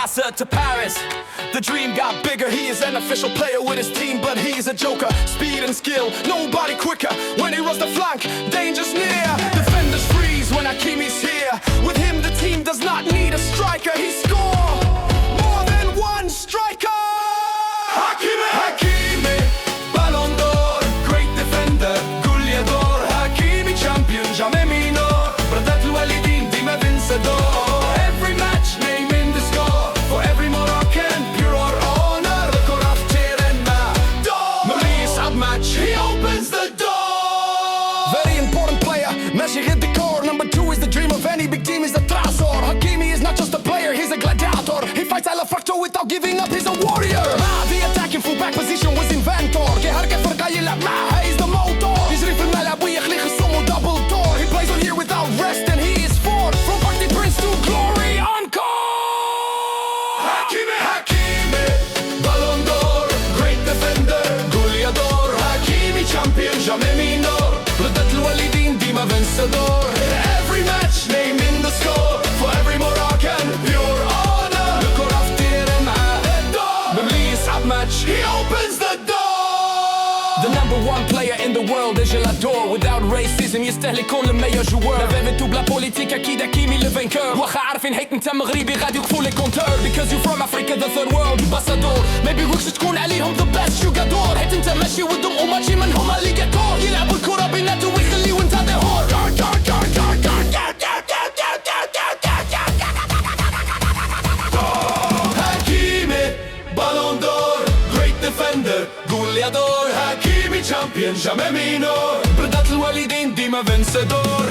concert to Paris. The dream got bigger, he is an official player with his team, but he is a joker. Speed and skill, nobody quicker. When he runs the flank, danger's near. Defenders freeze when Hakimi's here. With him the team does not need a striker. He score more than one striker. Hakimi, Hakimi, Ballon d'Or, great defender, goleador. Hakimi champion, jamais minor. Bradat Al-Walidin, dima vencedor. Every match, name in the score. For every Moroccan, pure honor. The Koraf Tirena, Maurice Abmatch, he opens the door. Very important player, Messi hit the core. Number 2 is the dream of any big team, is the Trasor. Hakimi is not just a player, he's a gladiator. He fights alla factor without giving up, he's a warrior. The attacking fullback position was inventor. كهركة فرقة يلعب معها, he's the motor. يجري في الملعب ويخلي خصومه double door. He plays all year without rest and he is forward. From Parc des Princes to glory encore. Hakimi, Hakimi, Ballon d'Or, great defender, goleador. Hakimi champion, jamais minor. Bradat Al-Walidin, dima vencedor. Every match, name in the score. For every Moroccan, pure honor. Le Koraf Tirena, Maurice Abmatch, he opens the door. The number 1 player in the world is je l'adore. Without racism يستهلكون le meilleur joueur. N'avez tout la politique أكيد Hakimi le vainqueur. واخا عارفين هيك انت مغربي غادي يوقفوا لي كونتور. Because you from Africa the third world ambassador. ما بيقولكش تكون عليهم the best jugador. حيت انت ماشي ودهم وماشي منهم alligator. يلعبوا الكرة بيناتهم ويخليو انت دهور. Hakimi, Ballon d'Or, great defender, goleador. Hakimi champion, jamais minor. Bradat Al-Walidin, dima vencedor.